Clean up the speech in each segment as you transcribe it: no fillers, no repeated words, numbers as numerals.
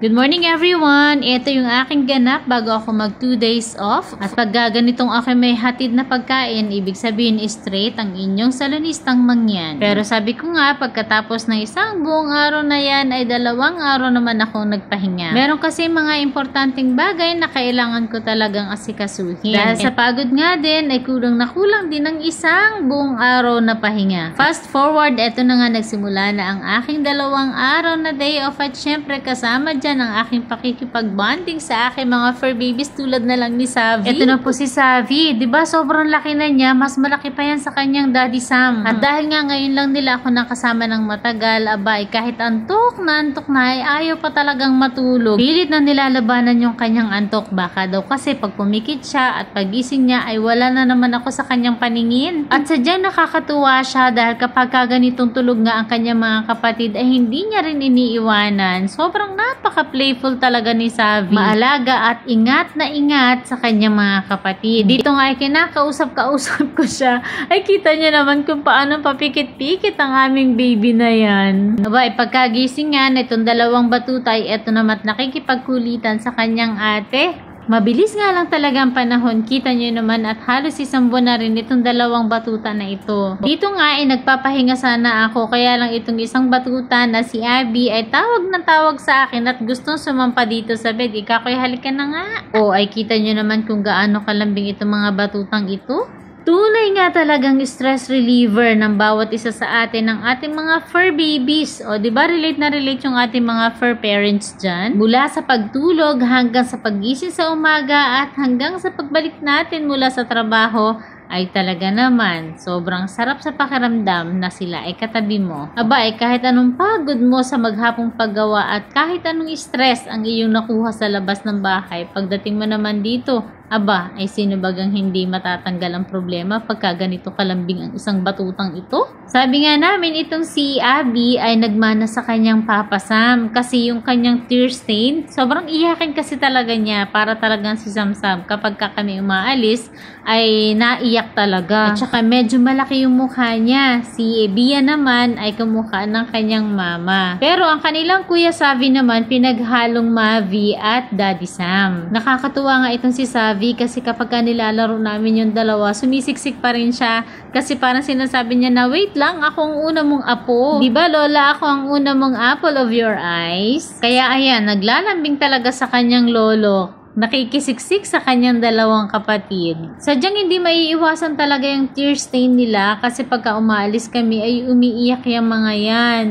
Good morning everyone! Ito yung aking ganap bago ako mag 2 days off. At pag ganitong ako may hatid na pagkain, ibig sabihin straight ang inyong salonistang mangyan. Pero sabi ko nga, pagkatapos ng isang buong araw na yan, ay 2 araw naman akong nagpahinga. Meron kasi mga importanteng bagay na kailangan ko talagang asikasuhin. Dahil sa pagod nga din, ay kulang na kulang din ng isang buong araw na pahinga. Fast forward, eto na nga nagsimula na ang aking 2 araw na day off at syempre kasama dyan ang aking pakikipag-bonding sa aking mga fur babies tulad na lang ni Savi. Ito na po si Savi. Diba sobrang laki na niya? Mas malaki pa yan sa kanyang Daddy Sam. At dahil nga ngayon lang nila ako nakasama ng matagal, abay kahit antok na ay ayaw pa talagang matulog. Pilit na nilalabanan yung kanyang antok. Baka daw kasi pag pumikit siya at pagising niya ay wala na naman ako sa kanyang paningin. At sadyang nakakatuwa siya dahil kapag ganitong tulog nga ang kanyang mga kapatid ay hindi niya rin iniiwanan. Sobrang napaka-playful talaga ni Savi. Maalaga at ingat na ingat sa kanyang mga kapatid. Dito nga ay kinakausap-kausap ko siya. Ay kita niya naman kung paano papikit-pikit ang aming baby na yan. Aba, pagkagising nga na itong 2 batutay, eto naman nakikipagkulitan sa kanyang ate. Mabilis nga lang talaga ang panahon, kita nyo naman at halos 1 buwan na rin itong 2 batuta na ito. Dito nga ay nagpapahinga sana ako, kaya lang itong isang batuta na si Abby ay tawag na tawag sa akin at gustong sumampa dito sa bed. Ikakoy halika na nga. O ay kita nyo naman kung gaano kalambing itong mga batutang ito. Tunay nga talagang stress reliever ng bawat isa sa atin ng ating mga fur babies. O, di ba relate na relate yung ating mga fur parents dyan? Mula sa pagtulog hanggang sa paggising sa umaga at hanggang sa pagbalik natin mula sa trabaho, ay talaga naman, sobrang sarap sa pakiramdam na sila ay katabi mo. Aba, ay kahit anong pagod mo sa maghapong paggawa at kahit anong stress ang iyong nakuha sa labas ng bahay, pagdating mo naman dito, aba, ay sino bagang hindi matatanggal ang problema pagka ganito kalambing ang isang batutang ito? Sabi nga namin, itong si Abby ay nagmana sa kanyang Papa Sam kasi yung kanyang tear stain, sobrang iyakin kasi talaga niya para talagang si Sam kapag kami umaalis ay naiyak talaga. At saka medyo malaki yung mukha niya. Si Bia naman ay kamukha ng kanyang mama. Pero ang kanilang Kuya Savi naman pinaghalong Mavi at Daddy Sam. Nakakatuwa nga itong si Savi kasi kapag nilalaro namin yung 2, sumisiksik pa rin siya kasi parang sinasabi niya na wait lang, ako ang una mong apo. Diba Lola, ako ang una mong apple of your eyes? Kaya ayan, naglalambing talaga sa kanyang lolo. Nakikisiksik sa kanyang 2 kapatid. Sadyang hindi maiiwasan talaga yung tear stain nila kasi pagka umaalis kami ay umiiyak yung mga yan.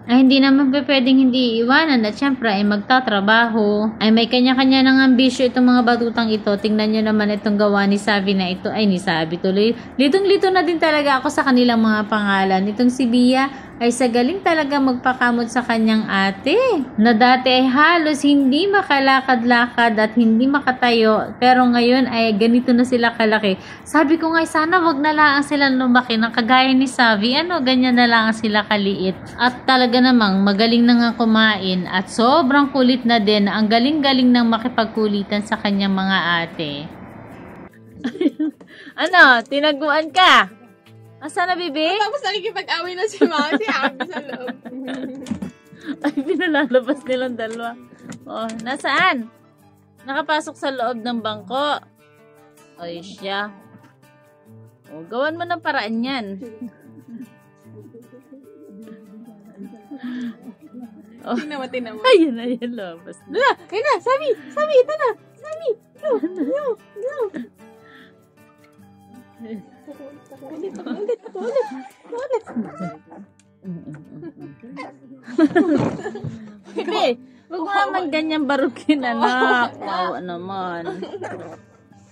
Ay hindi naman pwedeng hindi iiwanan at syempre ay magtatrabaho. Ay may kanya-kanya ng ambisyo itong mga batutang ito. Tingnan nyo naman itong gawa ni Savi na ito. Ay ni Savi tuloy. Litong-lito na din talaga ako sa kanilang mga pangalan. Itong si Bia ay sa galing talaga magpakamot sa kanyang ate. Na dati ay halos hindi makalakad-lakad at hindi makatayo. Pero ngayon ay ganito na sila kalaki. Sabi ko nga sana wag na lang sila lumaki ng kagaya ni Savi. Ganyan na lang sila kaliit. At talaga namang magaling na nga kumain at sobrang kulit na din. Ang galing-galing ng makipagkulitan sa kanyang mga ate. Ano? Tinaguan ka? Asa na, bibi? Tapos nakikipag-away na si Mama, si Abby sa loob. Ay, pinalalabas nilang 2. Oh, nasaan? Nakapasok sa loob ng bangko. Ay, siya. Oh, gawan mo ng paraan yan. Oh. Tingnan mo. Ayun, labas. Dala, kaya na, Sabi, ito na. Sabi, go. Ulit. Bebe, huwag mo naman ganyan barukin, anak. Wow, naman.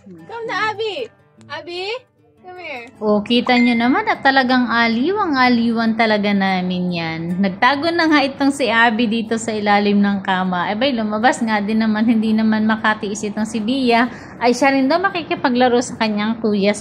Come na, Abby. Abby, come here. O, kita nyo naman at talagang aliwang-aliwan talaga namin yan. Nagtago na nga itong si Abby dito sa ilalim ng kama. Abay, lumabas nga din naman, hindi naman makatiis itong si Bia. ay siya rin daw makikipaglaro sa kanyang kuya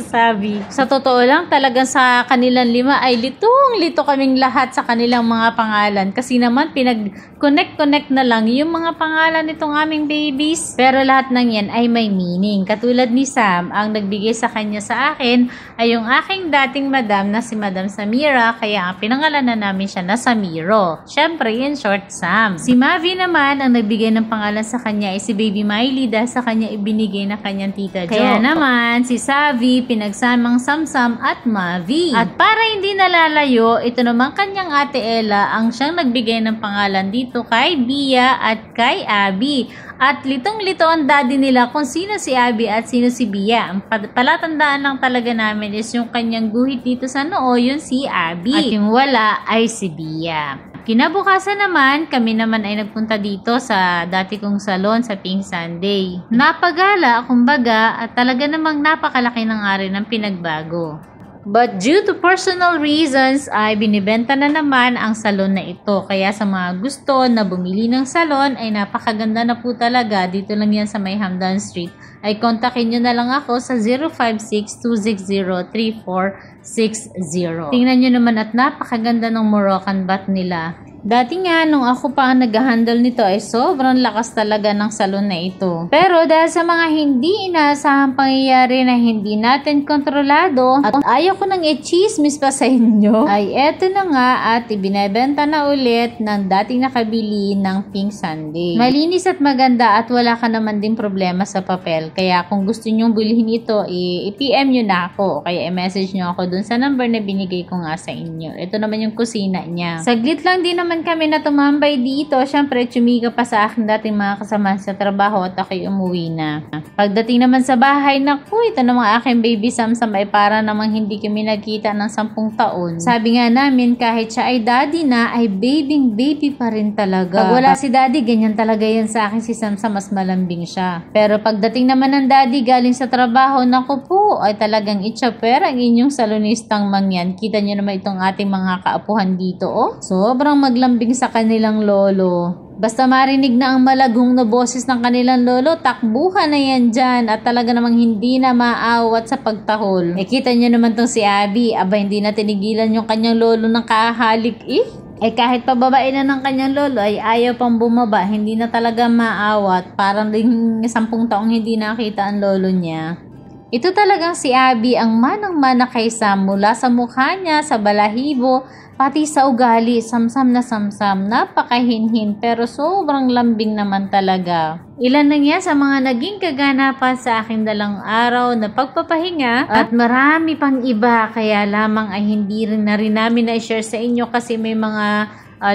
Sabi. Sa totoo lang, talagang sa kanilang 5 ay litong-lito kaming lahat sa kanilang mga pangalan. Kasi naman, pinag-connect na lang yung mga pangalan nitong aming babies. Pero lahat ng yan ay may meaning. Katulad ni Sam, ang nagbigay sa kanya sa akin ay yung aking dating madam na si Madam Samira, kaya ang pinangalan na namin siya na Samiro. Syempre, in short, Sam. Si Mavi naman, ang nagbigay ng pangalan sa kanya ay si Baby Miley dahil sa kanya ibinigay na kanyang tita Jo. Kaya naman, si Savi, pinagsamang Samsam at Mavi. At para hindi nalalayo, ito naman kanyang ate Ella ang siyang nagbigay ng pangalan dito kay Bia at kay Abby. At litong-lito ang daddy nila kung sino si Abby at sino si Bia. Ang palatandaan lang talaga namin is yung kanyang guhit dito sa noo, yun si Abby. At yung wala ay si Bia. Kinabukasan naman, kami naman ay nagpunta dito sa dati kong salon sa Pink Sunday. Napagala, kumbaga, at talaga namang napakalaki ng ari ng pinagbago. But due to personal reasons, ay binibenta na naman ang salon na ito. Kaya sa mga gusto na bumili ng salon, ay napakaganda na po talaga. Dito lang yan sa may Hamdan Street. Ay kontakin nyo na lang ako sa 056-260-3460. Tingnan nyo naman at napakaganda ng Moroccan bath nila. Dati nga, nung ako pa ang nag-handle nito ay sobrang lakas talaga ng salon na ito. Pero dahil sa mga hindi inaasahang pangyayari na hindi natin kontrolado at ayaw ko nang i-chismis pa sa inyo, ay eto na nga at ibinebenta na ulit ng dating nakabili ng Pink Sunday. Malinis at maganda at wala ka naman din problema sa papel. Kaya kung gusto nyong bilhin ito, i-PM nyo na ako. Kaya i-message nyo ako dun sa number na binigay ko nga sa inyo. Ito naman yung kusina niya. Saglit lang din naman kami na tumambay dito. Syempre, chumika pa sa akin dating mga kasama sa trabaho at ako'y umuwi na. Pagdating naman sa bahay, naku, ito namang aking baby Samsam ay para namang hindi kami nagkita ng 10 taon. Sabi nga namin, kahit siya ay daddy na, ay baby pa rin talaga. Pag wala si daddy, ganyan talaga yan sa akin si Samsam, mas malambing siya. Pero pagdating naman ng daddy galing sa trabaho, naku po, ay talagang itchaper ang inyong salonistang mangyan. Kita nyo naman itong ating mga kaapuhan dito, oh. Sobrang maglambing sa kanilang lolo. Basta marinig na ang malagong na boses ng kanilang lolo, takbuhan na yan dyan at talaga namang hindi na maawat sa pagtahol. Kita nyo naman tong si Abby, aba hindi na tinigilan yung kanyang lolo ng kahalik kahit pababae na ng kanyang lolo ay ayaw pang bumaba, hindi na talaga maawat, parang ring 10 taong hindi nakita ang lolo niya. Ito talagang si Abby ang manang-mana kay Sam mula sa mukha niya, sa balahibo, pati sa ugali, samsam na samsam, napakahinhin pero sobrang lambing naman talaga. Ilan lang yan sa mga naging kaganapan sa aking 2 araw na pagpapahinga at marami pang iba kaya lamang ay hindi rin namin na-share sa inyo kasi may mga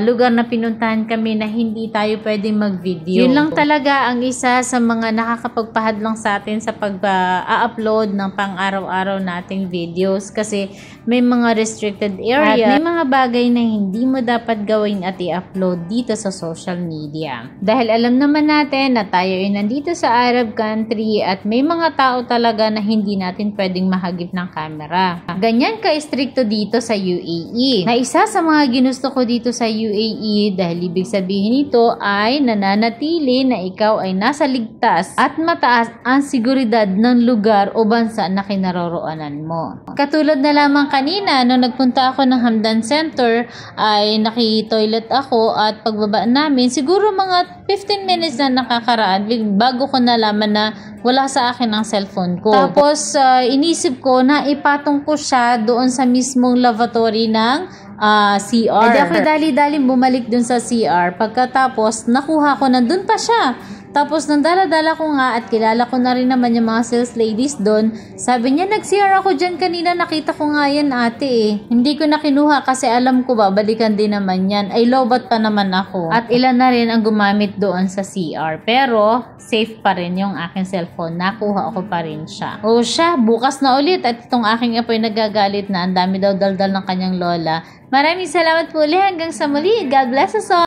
lugar na pinuntahan kami na hindi tayo pwedeng mag-video. Yun lang talaga ang isa sa mga nakakapagpahadlang sa atin sa pag-upload ng pang-araw-araw nating videos kasi may mga restricted area at may mga bagay na hindi mo dapat gawin at i-upload dito sa social media. Dahil alam naman natin na tayo ay nandito sa Arab country at may mga tao talaga na hindi natin pwedeng mahagip ng camera. Ganyan ka-stricto dito sa UAE. Na isa sa mga ginusto ko dito sa UAE dahil ibig sabihin nito ay nananatili na ikaw ay nasa ligtas at mataas ang seguridad ng lugar o bansa na kinaroroonan mo. Katulad na lamang kanina nung nagpunta ako ng Hamdan Center ay naki-toilet ako at pagbaba namin siguro mga 15 minutes na nakakaraan bago ko nalaman na wala sa akin ang cellphone ko. Tapos inisip ko na ipatong ko siya doon sa mismong lavatory ng CR. Di ako dali-dali bumalik dun sa CR. Pagkatapos, nakuha ko nandun pa siya. Tapos, nang dala-dala ko nga at kilala ko na rin naman yung mga sales ladies doon. Sabi niya, nag-CR ako dyan kanina. Nakita ko nga yan ate Hindi ko na kinuha kasi alam ko babalikan din naman yan. Ay, lobat pa naman ako. At ilan na rin ang gumamit doon sa CR. Pero, safe pa rin yung aking cellphone. Nakuha ko pa rin siya. O siya, bukas na ulit. At itong aking apoy nagagalit na. Ang dami daw daldal ng kanyang lola. Maraming salamat po ulit. Hanggang sa muli. God bless us all.